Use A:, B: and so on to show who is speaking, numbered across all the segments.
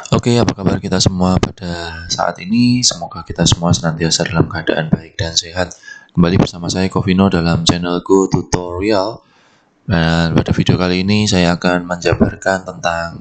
A: Oke, apa kabar kita semua pada saat ini? Semoga kita semua senantiasa dalam keadaan baik dan sehat. Kembali bersama saya Covino dalam channel Go Tutorial. Dan pada video kali ini saya akan menjabarkan tentang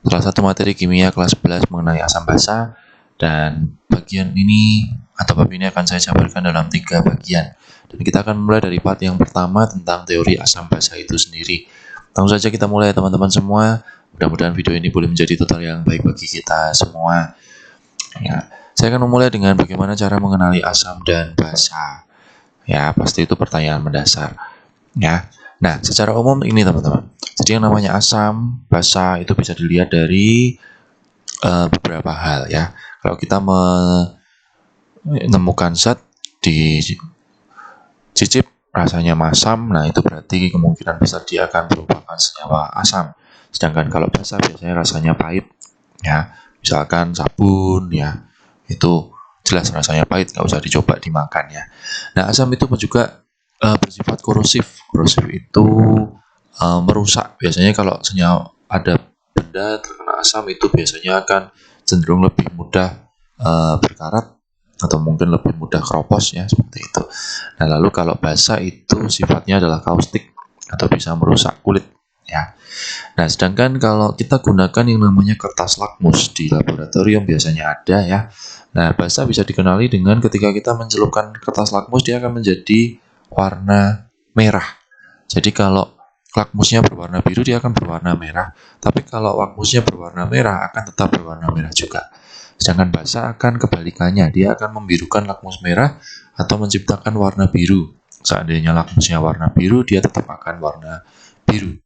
A: salah satu materi kimia kelas 11 mengenai asam basa. Dan bagian ini atau bab ini akan saya jabarkan dalam 3 bagian. Dan kita akan mulai dari part yang pertama tentang teori asam basa itu sendiri. Langsung saja kita mulai teman-teman semua. Mudah-mudahan video ini boleh menjadi tutorial yang baik bagi kita semua. Ya, saya akan memulai dengan bagaimana cara mengenali asam dan basa. Ya, pasti itu pertanyaan mendasar. Ya, nah secara umum ini teman-teman. Jadi yang namanya asam, basa itu bisa dilihat dari beberapa hal ya. Kalau kita menemukan zat di cicip rasanya masam, nah itu berarti kemungkinan besar dia akan merupakan senyawa asam. Sedangkan kalau basa biasanya rasanya pahit, ya, misalkan sabun, ya, itu jelas rasanya pahit, nggak usah dicoba dimakan ya. Nah asam itu juga bersifat korosif. Korosif itu merusak. Biasanya kalau senyawa ada benda terkena asam itu biasanya akan cenderung lebih mudah berkarat atau mungkin lebih mudah keropos ya seperti itu. Nah lalu kalau basa itu sifatnya adalah kaustik atau bisa merusak kulit ya. Nah sedangkan kalau kita gunakan yang namanya kertas lakmus di laboratorium biasanya ada ya. Nah basa bisa dikenali dengan ketika kita mencelupkan kertas lakmus dia akan menjadi warna merah. Jadi kalau lakmusnya berwarna biru dia akan berwarna merah. Tapi kalau lakmusnya berwarna merah akan tetap berwarna merah juga. Sedangkan basa akan kebalikannya, dia akan membirukan lakmus merah atau menciptakan warna biru. Seandainya lakmusnya warna biru, dia tetap akan warna biru.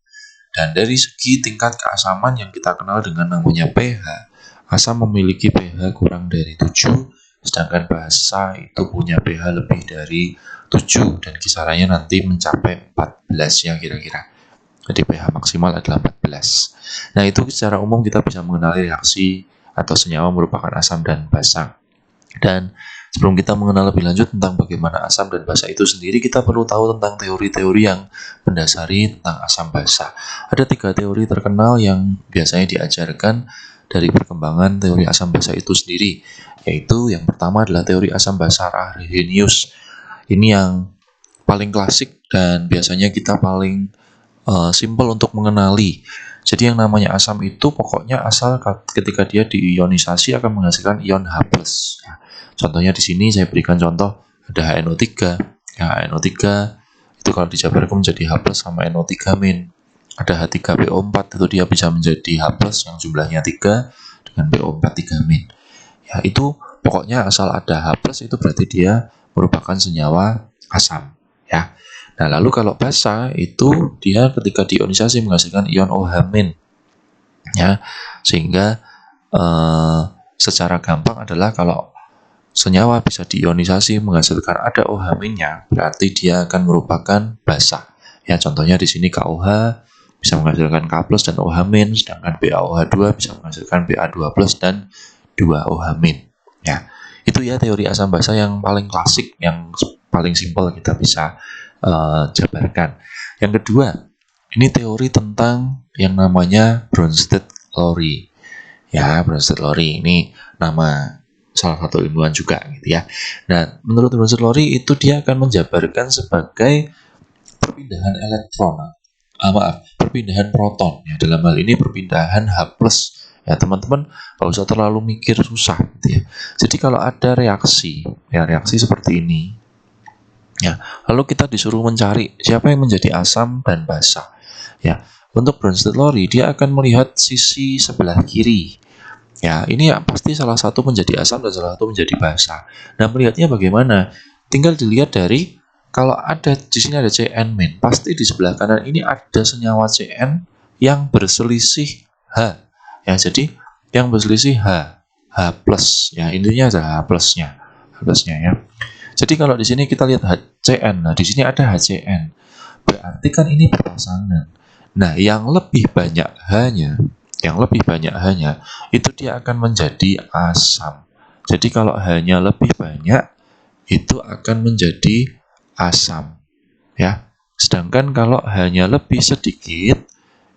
A: Dan dari segi tingkat keasaman yang kita kenal dengan namanya pH, asam memiliki pH kurang dari 7, sedangkan basa itu punya pH lebih dari 7 dan kisarannya nanti mencapai 14 ya kira-kira. Jadi pH maksimal adalah 14. Nah itu secara umum kita bisa mengenali reaksi atau senyawa merupakan asam dan basa. Dan sebelum kita mengenal lebih lanjut tentang bagaimana asam dan basa itu sendiri, kita perlu tahu tentang teori-teori yang mendasari tentang asam basa. Ada 3 teori terkenal yang biasanya diajarkan dari perkembangan teori asam basa itu sendiri, yaitu yang pertama adalah teori asam basa Arrhenius. Ini yang paling klasik dan biasanya kita paling simple untuk mengenali. Jadi yang namanya asam itu pokoknya asal ketika dia diionisasi akan menghasilkan ion H+. Ya. Contohnya di sini saya berikan contoh ada HNO3. Ya, HNO3 itu kalau dijabarkan menjadi H+ sama NO3-. Ada H3PO4 itu dia bisa menjadi H+ yang jumlahnya 3 dengan PO4 3-. Ya, itu pokoknya asal ada H+ itu berarti dia merupakan senyawa asam, ya. Nah, lalu kalau basa itu dia ketika diionisasi menghasilkan ion OH-. Ya, sehingga secara gampang adalah kalau senyawa bisa diionisasi menghasilkan ada OH-nya, berarti dia akan merupakan basa. Ya, contohnya di sini KOH bisa menghasilkan K+ dan OH-, sedangkan BaOH2 bisa menghasilkan Ba2+ dan 2OH-. Ya, itu ya teori asam basa yang paling klasik, yang paling simpel kita bisa jabarkan. Yang kedua, ini teori tentang yang namanya Bronsted-Lowry. Ya, Bronsted-Lowry ini nama salah satu ilmuwan juga gitu ya. Nah, menurut Bronsted-Lowry itu dia akan menjabarkan sebagai perpindahan elektron. Perpindahan proton. Ya, dalam hal ini perpindahan H+. Ya, teman-teman nggak usah terlalu mikir susah gitu ya. Jadi kalau ada reaksi, ya reaksi seperti ini. Ya, lalu kita disuruh mencari siapa yang menjadi asam dan basa. Ya, untuk Bronsted-Lowry dia akan melihat sisi sebelah kiri. Ya, ini ya pasti salah satu menjadi asam dan salah satu menjadi basa. Nah, melihatnya bagaimana? Tinggal dilihat dari kalau ada di sini ada Cn-, pasti di sebelah kanan ini ada senyawa Cn yang berselisih H. Ya, jadi yang berselisih H+. Ya, intinya ada H+-nya. H+-nya ya. Jadi kalau di sini kita lihat HCN, nah di sini ada HCN, berarti kan ini berpasangan. Nah yang lebih banyak H-nya, itu dia akan menjadi asam. Jadi kalau H-nya lebih banyak, itu akan menjadi asam, ya. Sedangkan kalau H-nya lebih sedikit,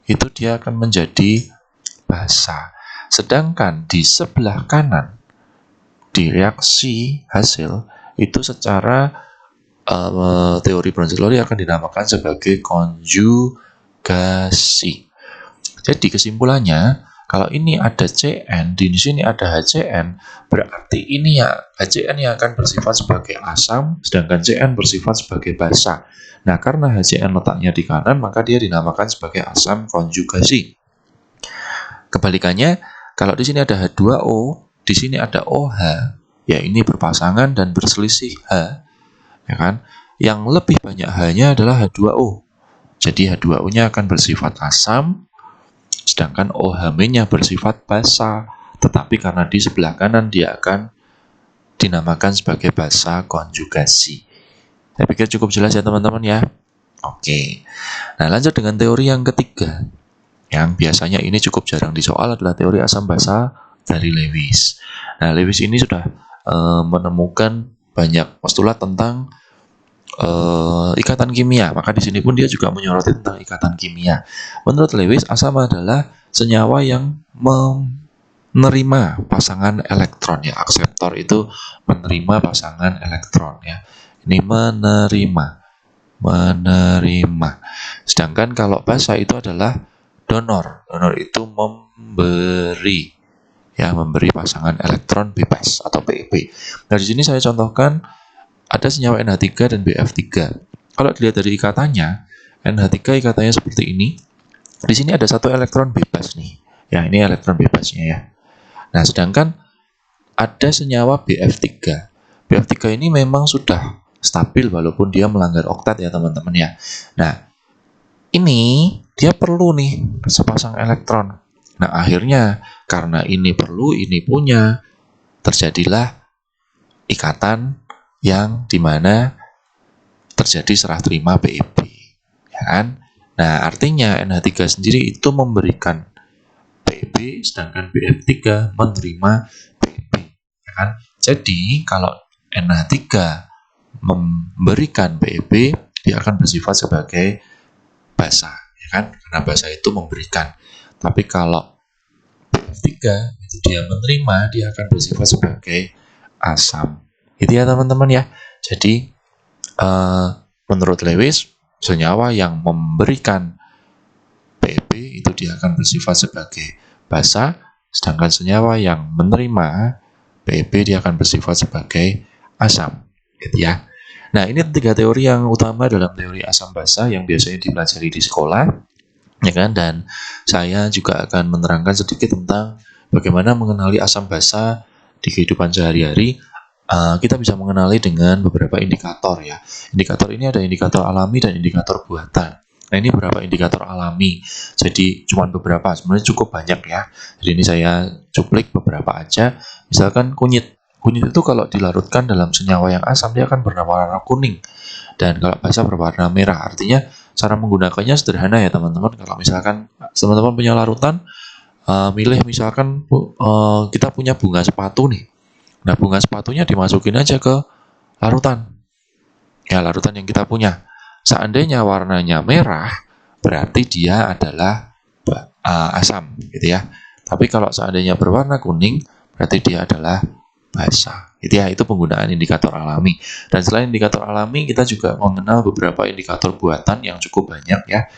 A: itu dia akan menjadi basa. Sedangkan di sebelah kanan, di reaksi hasil, itu secara teori Bronsted-Lowry akan dinamakan sebagai konjugasi. Jadi kesimpulannya, kalau ini ada Cn, di sini ada HCN, berarti ini ya HCN yang akan bersifat sebagai asam, sedangkan Cn bersifat sebagai basa. Nah, karena HCN letaknya di kanan, maka dia dinamakan sebagai asam konjugasi. Kebalikannya, kalau di sini ada H2O, di sini ada OH, ya ini berpasangan dan berselisih H, ya kan? Yang lebih banyak H-nya adalah H2O. Jadi H2O-nya akan bersifat asam, sedangkan OH-nya bersifat basa. Tetapi karena di sebelah kanan dia akan dinamakan sebagai basa konjugasi. Saya pikir cukup jelas ya teman-teman ya. Oke. Nah, lanjut dengan teori yang ketiga. Yang biasanya ini cukup jarang disoal adalah teori asam basa dari Lewis. Nah, Lewis ini sudah menemukan banyak postulat tentang ikatan kimia. Maka di sini pun dia juga menyoroti tentang ikatan kimia. Menurut Lewis, asam adalah senyawa yang menerima pasangan elektron ya. Akseptor itu menerima pasangan elektron ya. Ini menerima. Sedangkan kalau basa itu adalah donor. Donor itu memberi ya, memberi pasangan elektron bebas atau PEB. Nah, di sini saya contohkan ada senyawa NH3 dan BF3. Kalau dilihat dari ikatannya, NH3 ikatannya seperti ini. Di sini ada satu elektron bebas nih. Ya, ini elektron bebasnya ya. Nah, sedangkan ada senyawa BF3. BF3 ini memang sudah stabil walaupun dia melanggar oktat ya teman-teman ya. Nah, ini dia perlu nih sepasang elektron. Nah, akhirnya karena ini perlu, ini punya, terjadilah ikatan yang dimana terjadi serah terima PEB, ya kan? Nah, artinya NH3 sendiri itu memberikan PEB, sedangkan BF3 menerima PEB, ya kan? Jadi kalau NH3 memberikan PEB, dia akan bersifat sebagai basa, ya kan? Karena basa itu memberikan. Tapi kalau BF3 itu dia menerima, dia akan bersifat sebagai asam. Itu ya teman-teman ya. Jadi menurut Lewis, senyawa yang memberikan PEB itu dia akan bersifat sebagai basa, sedangkan senyawa yang menerima PEB dia akan bersifat sebagai asam. Gitu ya. Nah, ini tiga teori yang utama dalam teori asam basa yang biasanya dipelajari di sekolah, ya kan? Dan saya juga akan menerangkan sedikit tentang bagaimana mengenali asam basa di kehidupan sehari-hari. Kita bisa mengenali dengan beberapa indikator ya. Indikator ini ada indikator alami dan indikator buatan. Nah, ini beberapa indikator alami. Jadi cuma beberapa, sebenarnya cukup banyak ya. Jadi ini saya cuplik beberapa aja. Misalkan kunyit. Kunyit itu kalau dilarutkan dalam senyawa yang asam dia akan berwarna kuning. Dan kalau basa berwarna merah. Artinya cara menggunakannya sederhana ya teman-teman. Kalau misalkan teman-teman punya larutan, milih misalkan kita punya bunga sepatu nih. Nah, bunga sepatunya dimasukin aja ke larutan. Ya, larutan yang kita punya. Seandainya warnanya merah, berarti dia adalah asam, gitu ya. Tapi kalau seandainya berwarna kuning, berarti dia adalah basa. Gitu ya, itu penggunaan indikator alami. Dan selain indikator alami, kita juga mengenal beberapa indikator buatan yang cukup banyak ya.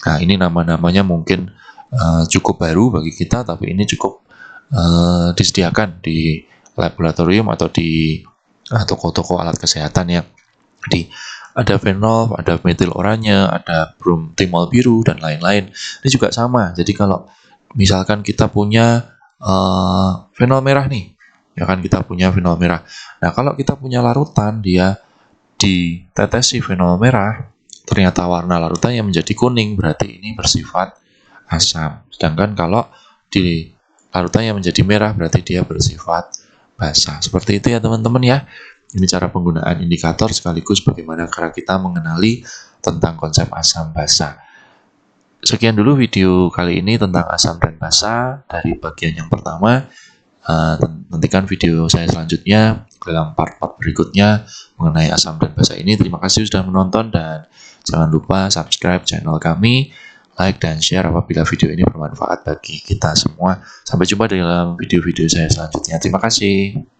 A: Nah, ini nama-namanya mungkin cukup baru bagi kita, tapi ini cukup disediakan di laboratorium atau di toko-toko alat kesehatan ya. Jadi ada fenol, ada metil oranye, ada bromtimol biru dan lain-lain. Ini juga sama. Jadi kalau misalkan kita punya fenol merah nih, ya kan kita punya fenol merah. Nah, kalau kita punya larutan dia ditetesi fenol merah, ternyata warna larutannya menjadi kuning, berarti ini bersifat asam. Sedangkan kalau di larutannya menjadi merah, berarti dia bersifat basa. Seperti itu ya teman-teman ya. Ini cara penggunaan indikator sekaligus bagaimana cara kita mengenali tentang konsep asam basa. Sekian dulu video kali ini tentang asam dan basa dari bagian yang pertama. Nantikan video saya selanjutnya dalam part-part berikutnya mengenai asam dan basa ini. Terima kasih sudah menonton dan jangan lupa subscribe channel kami, like dan share apabila video ini bermanfaat bagi kita semua. Sampai jumpa dalam video-video saya selanjutnya. Terima kasih.